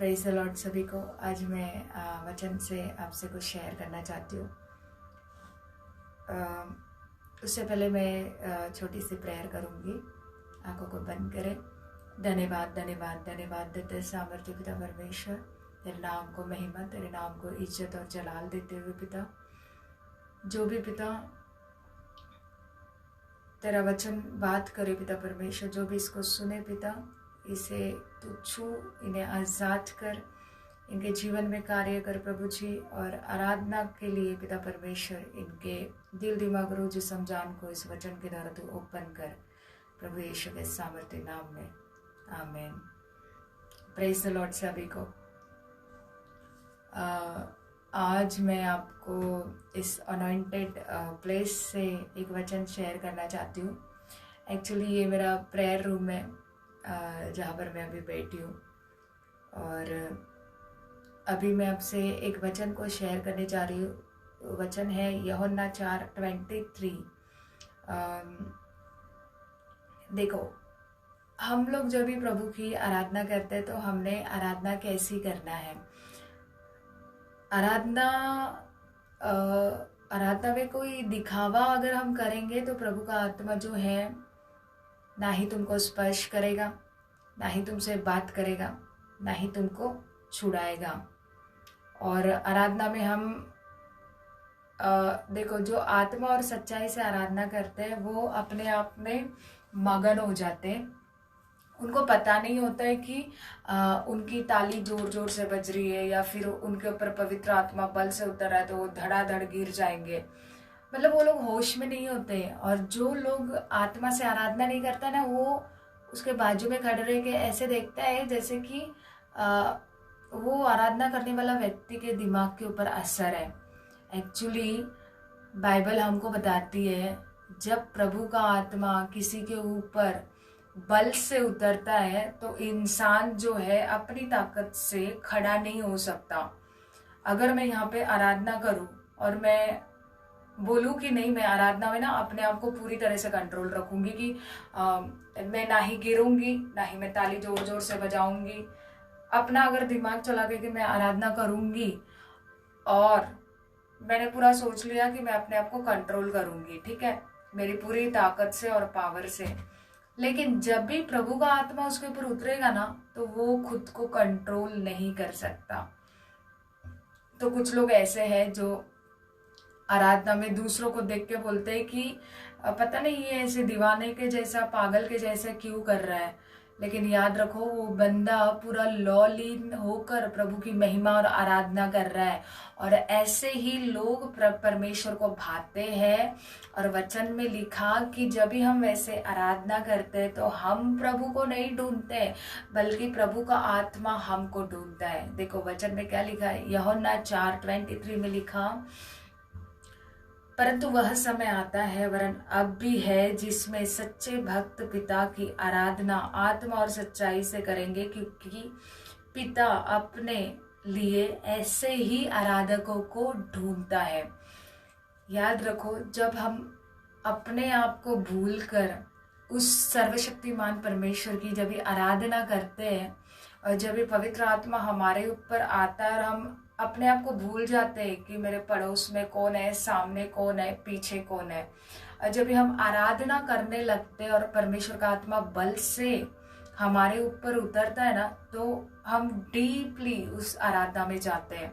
Praise the Lord सभी को। आज मैं वचन से आपसे कुछ शेयर करना चाहती हूँ। उससे पहले मैं छोटी सी प्रेयर करूँगी। आंखों को बंद करें। धन्यवाद धन्यवाद धन्यवाद देते सामर्थ्य पिता परमेश्वर, तेरे नाम को महिमा, तेरे नाम को इज्जत और जलाल देते हुए पिता, जो भी पिता तेरा वचन बात करे पिता परमेश्वर, जो भी इसको सुने पिता, इसे तू छू, इन्हें आज़ाद कर, इनके जीवन में कार्य कर प्रभु जी। और आराधना के लिए पिता परमेश्वर इनके दिल दिमाग रूह जिस्म जान को इस वचन के द्वारा तू ओपन कर प्रभु यीशु के सामर्थ्य नाम में, आमीन। प्रेज़ द लॉर्ड सभी को। आज मैं आपको इस अनॉइंटेड प्लेस से एक वचन शेयर करना चाहती हूँ। एक्चुअली ये मेरा प्रेयर रूम है जहाँ पर मैं अभी बैठी हूँ, और अभी मैं आपसे एक वचन को शेयर करने जा रही हूँ। वचन है यूहन्ना 4:23। देखो, हम लोग जब भी प्रभु की आराधना करते हैं तो हमने आराधना कैसी करना है। आराधना में कोई दिखावा अगर हम करेंगे तो प्रभु का आत्मा जो है ना ही तुमको स्पर्श करेगा, ना ही तुमसे बात करेगा, ना ही तुमको छुड़ाएगा। और आराधना में हम देखो, जो आत्मा और सच्चाई से आराधना करते हैं वो अपने आप में मगन हो जाते हैं। उनको पता नहीं होता है कि उनकी ताली जोर जोर से बज रही है या फिर उनके ऊपर पवित्र आत्मा बल से उतर रहा है तो वो धड़ाधड़ गिर जाएंगे। मतलब वो लोग होश में नहीं होते हैं। और जो लोग आत्मा से आराधना नहीं करता ना, वो उसके बाजू में खड़े रह के ऐसे देखता है जैसे कि वो आराधना करने वाला व्यक्ति के दिमाग के ऊपर असर है। एक्चुअली बाइबल हमको बताती है, जब प्रभु का आत्मा किसी के ऊपर बल से उतरता है तो इंसान जो है अपनी ताकत से खड़ा नहीं हो सकता। अगर मैं यहाँ पे आराधना करूँ और मैं बोलूँ कि नहीं, मैं आराधना में ना अपने आप को पूरी तरह से कंट्रोल रखूंगी कि मैं ना ही गिरूंगी, ना ही मैं ताली जोर जोर से बजाऊंगी। अपना अगर दिमाग चला के कि मैं आराधना करूंगी और मैंने पूरा सोच लिया कि मैं अपने आप को कंट्रोल करूंगी, ठीक है, मेरी पूरी ताकत से और पावर से। लेकिन जब भी प्रभु का आत्मा उसके ऊपर उतरेगा ना तो वो खुद को कंट्रोल नहीं कर सकता। तो कुछ लोग ऐसे हैं जो आराधना में दूसरों को देख के बोलते हैं कि पता नहीं ये ऐसे दीवाने के जैसा, पागल के जैसा क्यों कर रहा है। लेकिन याद रखो, वो बंदा पूरा लॉलीन होकर प्रभु की महिमा और आराधना कर रहा है। और ऐसे ही लोग परमेश्वर को भाते हैं। और वचन में लिखा कि जब भी हम वैसे आराधना करते हैं तो हम प्रभु को नहीं ढूंढते, बल्कि प्रभु का आत्मा हमको ढूंढता है। देखो वचन में क्या लिखा है, यूहन्ना 4:23 में लिखा, परंतु वह समय आता है, वरन अब भी है, जिसमें सच्चे भक्त पिता की आराधना आत्मा और सच्चाई से करेंगे, क्योंकि पिता अपने लिए ऐसे ही आराधकों को ढूंढता है। याद रखो, जब हम अपने आप को भूलकर उस सर्वशक्तिमान परमेश्वर की जब भी आराधना करते हैं और जब भी पवित्र आत्मा हमारे ऊपर आता है और हम अपने आप को भूल जाते हैं कि मेरे पड़ोस में कौन है, सामने कौन है, पीछे कौन है। और जब भी हम आराधना करने लगते हैं और परमेश्वर का आत्मा बल से हमारे ऊपर उतरता है ना, तो हम डीपली उस आराधना में जाते हैं।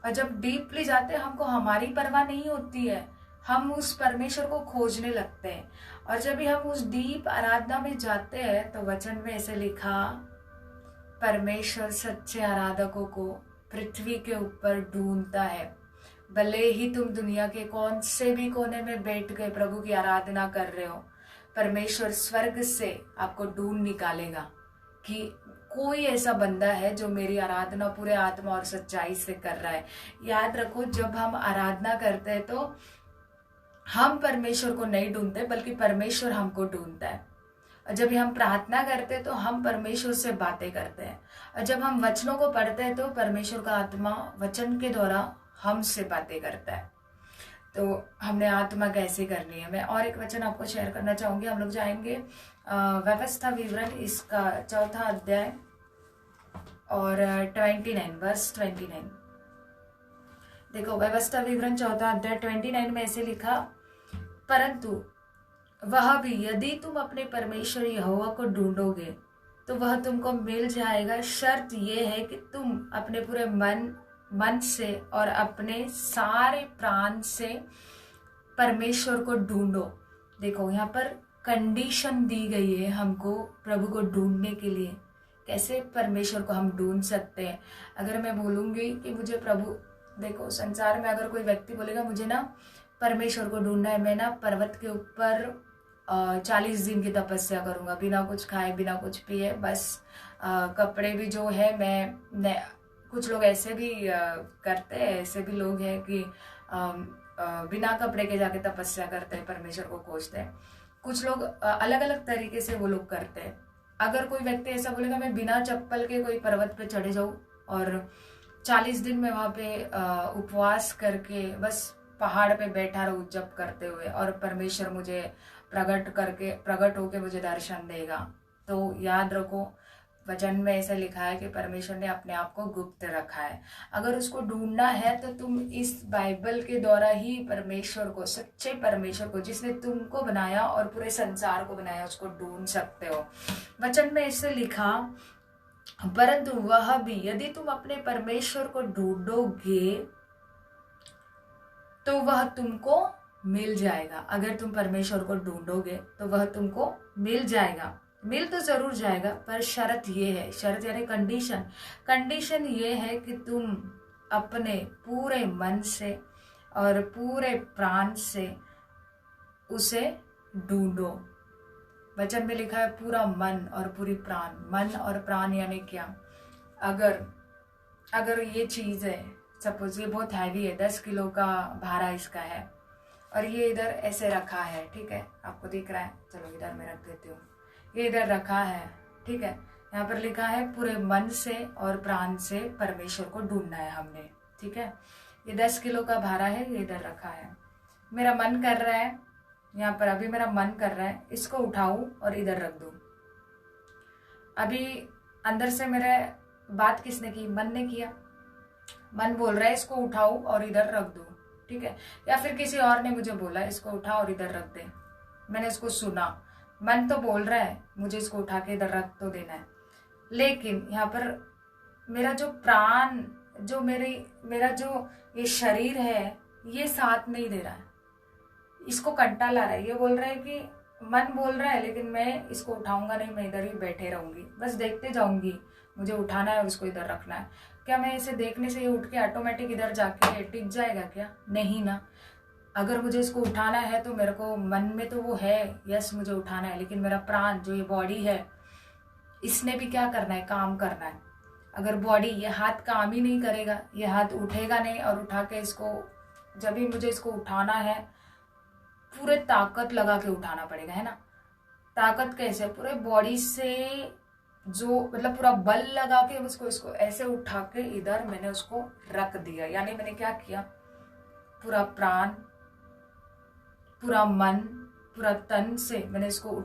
और जब डीपली जाते हैं, हमको हमारी परवाह नहीं होती है, हम उस परमेश्वर को खोजने लगते हैं। और जब भी हम उस डीप आराधना में जाते हैं तो वचन में ऐसे लिखा, परमेश्वर सच्चे आराधकों को पृथ्वी के ऊपर ढूंढता है। भले ही तुम दुनिया के कौन से भी कोने में बैठ गए प्रभु की आराधना कर रहे हो, परमेश्वर स्वर्ग से आपको ढूंढ निकालेगा कि कोई ऐसा बंदा है जो मेरी आराधना पूरे आत्मा और सच्चाई से कर रहा है। याद रखो, जब हम आराधना करते हैं तो हम परमेश्वर को नहीं ढूंढते, बल्कि परमेश्वर हमको ढूंढता है। और जब हम प्रार्थना करते हैं तो हम परमेश्वर से बातें करते हैं। और जब हम वचनों को पढ़ते हैं तो परमेश्वर का आत्मा वचन के द्वारा हमसे बातें करता है। तो हमने आत्मा कैसे करनी है। मैं और एक वचन आपको शेयर करना चाहूंगी। हम लोग जाएंगे व्यवस्था विवरण, इसका 4था अध्याय और 29, वर्स 29। देखो, व्यवस्था विवरण 14 अध्याय 29 में ऐसे लिखा, परंतु वह भी यदि तुम अपने परमेश्वर यहोवा को ढूंढोगे तो वह तुमको मिल जाएगा। शर्त यह है कि तुम अपने पूरे मन से और अपने सारे प्राण से परमेश्वर को ढूंढो। देखो, यहाँ पर कंडीशन दी गई है हमको प्रभु को ढूंढने के लिए। कैसे परमेश्वर को हम ढूंढ सकते हैं? अगर मैं बोलूंगी कि मुझे प्रभु, देखो संसार में अगर कोई व्यक्ति बोलेगा मुझे ना परमेश्वर को ढूंढना है, मैं ना पर्वत के ऊपर 40 दिन की तपस्या करूंगा, बिना कुछ खाए बिना कुछ पिए, बस कपड़े भी जो है मैं कुछ लोग ऐसे भी करते हैं, ऐसे भी लोग हैं कि बिना कपड़े के जाके तपस्या करते हैं, परमेश्वर को खोजते हैं। कुछ लोग अलग अलग तरीके से वो लोग करते हैं। अगर कोई व्यक्ति ऐसा बोलेगा मैं बिना चप्पल के कोई पर्वत पे चढ़े जाऊं और 40 दिन में वहां पे उपवास करके बस पहाड़ पे बैठा रहूं जप करते हुए, और परमेश्वर मुझे प्रकट होके मुझे दर्शन देगा, तो याद रखो वचन में ऐसा लिखा है कि परमेश्वर ने अपने आप को गुप्त रखा है। अगर उसको ढूंढना है तो तुम इस बाइबल के द्वारा ही परमेश्वर को, सच्चे परमेश्वर को जिसने तुमको बनाया और पूरे संसार को बनाया, उसको ढूंढ सकते हो। वचन में ऐसे लिखा, परंतु वह भी यदि तुम अपने परमेश्वर को ढूंढोगे तो वह तुमको मिल जाएगा। अगर तुम परमेश्वर को ढूंढोगे तो वह तुमको मिल जाएगा। मिल तो जरूर जाएगा, पर शर्त ये है, शर्त यानी कंडीशन ये है कि तुम अपने पूरे मन से और पूरे प्राण से उसे ढूंढो। वचन में लिखा है पूरा मन और पूरी प्राण। मन और प्राण यानी क्या? अगर ये चीज है, सपोज ये बहुत हैवी है, 10 किलो का भारा इसका है, और ये इधर ऐसे रखा है, ठीक है, आपको दिख रहा है, चलो इधर मैं रख देती हूँ, ये इधर रखा है, ठीक है। यहाँ पर लिखा है पूरे मन से और प्राण से परमेश्वर को ढूंढना है हमने, ठीक है। ये 10 किलो का भारा है, ये इधर रखा है, मेरा मन कर रहा है, यहाँ पर अभी मेरा मन कर रहा है इसको उठाऊं और इधर रख दूं। अभी अंदर से मेरे बात किसने की? मन ने किया। मन बोल रहा है इसको उठाऊं और इधर रख दूं, ठीक है। या फिर किसी और ने मुझे बोला इसको उठा और इधर रख दे, मैंने इसको सुना, मन तो बोल रहा है मुझे इसको उठा के इधर रख तो देना है, लेकिन यहाँ पर मेरा जो प्राण, जो मेरा जो ये शरीर है, ये साथ नहीं दे रहा है, इसको कंटा ला रहा है। ये बोल रहा है कि मन बोल रहा है लेकिन मैं इसको उठाऊंगा नहीं, मैं इधर ही बैठे रहूंगी, बस देखते जाऊंगी, मुझे उठाना है और इसको इधर रखना है। क्या मैं इसे देखने से ये उठ के ऑटोमेटिक इधर जाके टिक जाएगा क्या? नहीं ना। अगर मुझे इसको उठाना है तो मेरे को मन में तो वो है, यस मुझे उठाना है, लेकिन मेरा प्राण जो ये बॉडी है इसने भी क्या करना है? काम करना है। अगर बॉडी, ये हाथ काम ही नहीं करेगा, ये हाथ उठेगा नहीं, और उठा के इसको, जब भी मुझे इसको उठाना है पूरे ताकत लगा के उठाना पड़ेगा, है ना। ताकत कैसे? पूरे बॉडी से, जो मतलब पूरा बल लगा के उसको, इसको ऐसे उठा के इधर मैंने उसको रख दिया। यानी मैंने क्या किया? पूरा प्राण, पूरा मन, पूरा तन से मैंने इसको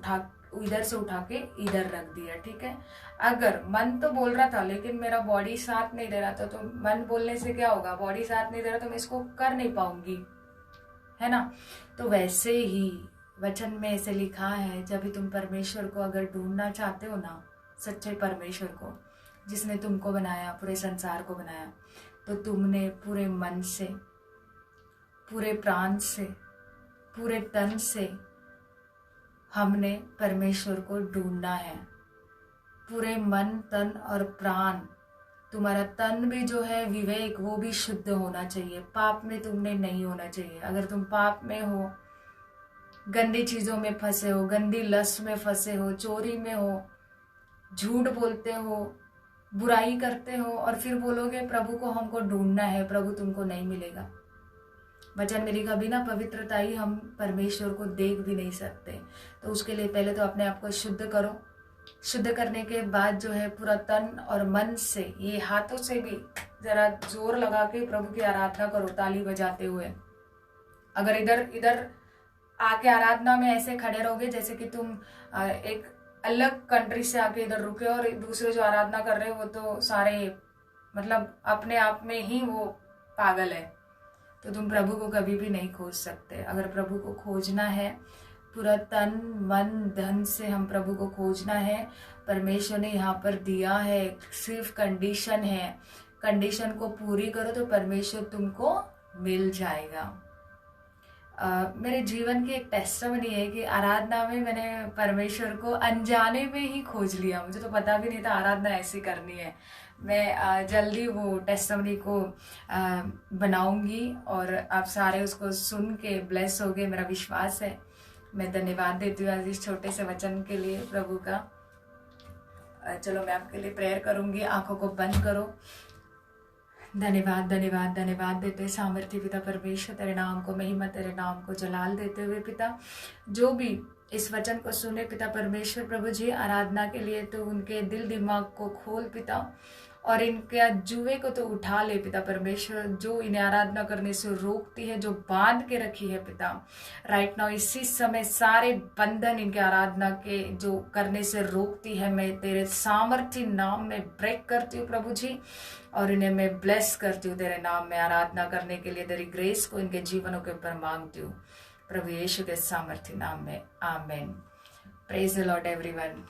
इधर से उठा के इधर रख दिया, ठीक है। अगर मन तो बोल रहा था लेकिन मेरा बॉडी साथ नहीं दे रहा था, तो मन बोलने से क्या होगा? बॉडी साथ नहीं दे रहा तो मैं इसको कर नहीं पाऊंगी, है ना। तो वैसे ही वचन में ऐसे लिखा है, जब भी तुम परमेश्वर को अगर ढूंढना चाहते हो ना, सच्चे परमेश्वर को जिसने तुमको बनाया, पूरे संसार को बनाया, तो तुमने पूरे मन से, पूरे प्राण से, पूरे तन से हमने परमेश्वर को ढूंढना है। पूरे मन, तन और प्राण। तुम्हारा तन भी जो है विवेक, वो भी शुद्ध होना चाहिए, पाप में तुमने नहीं होना चाहिए। अगर तुम पाप में हो, गंदी चीजों में फंसे हो, गंदी लस्ट में फंसे हो, चोरी में हो, झूठ बोलते हो, बुराई करते हो, और फिर बोलोगे प्रभु को हमको ढूंढना है, प्रभु तुमको नहीं मिलेगा। वचन में लिखा बिना पवित्रता ही हम परमेश्वर को देख भी नहीं सकते। तो उसके लिए पहले तो अपने आप को शुद्ध करो। शुद्ध करने के बाद जो है पूरा तन और मन से, ये हाथों से भी जरा जोर लगा के प्रभु की आराधना करो, ताली बजाते हुए। अगर इधर आके आराधना में ऐसे खड़े रहोगे जैसे कि तुम एक अलग कंट्री से आके इधर रुके, और दूसरे जो आराधना कर रहे हैं वो तो सारे मतलब अपने आप में ही वो पागल है। तो तुम प्रभु को कभी भी नहीं खोज सकते। अगर प्रभु को खोजना है, पूरा तन मन धन से हम प्रभु को खोजना है। परमेश्वर ने यहाँ पर दिया है, सिर्फ कंडीशन है, कंडीशन को पूरी करो तो परमेश्वर तुमको मिल जाएगा। मेरे जीवन की एक टेस्टिमनी है कि आराधना में मैंने परमेश्वर को अनजाने में ही खोज लिया। मुझे तो पता भी नहीं था आराधना ऐसी करनी है। मैं जल्दी वो टेस्टिमनी को बनाऊंगी और आप सारे उसको सुन के ब्लेस होगे, मेरा विश्वास है। मैं धन्यवाद देती हूँ आज इस छोटे से वचन के लिए प्रभु का। चलो मैं आपके लिए प्रेयर करूंगी, आंखों को बंद करो। धन्यवाद धन्यवाद धन्यवाद देते सामर्थ्य पिता परमेश्वर, तेरे नाम को महिमा, तेरे नाम को जलाल देते हुए पिता, जो भी इस वचन को सुने पिता परमेश्वर प्रभु जी आराधना के लिए, तो उनके दिल दिमाग को खोल पिता, और इनके जुए को तो उठा ले पिता परमेश्वर, जो इन्हें आराधना करने से रोकती है, जो बांध के रखी है पिता। राइट नाउ इसी समय सारे बंधन इनके आराधना के जो करने से रोकती है, मैं तेरे सामर्थ्य नाम में ब्रेक करती हूँ प्रभु जी, और इन्हें मैं ब्लेस करती हूँ तेरे नाम में आराधना करने के लिए। तेरी ग्रेस को इनके जीवनों के ऊपर मांगती हूँ प्रभु यीशु के सामर्थ्य नाम में, amen. Praise the Lord everyone.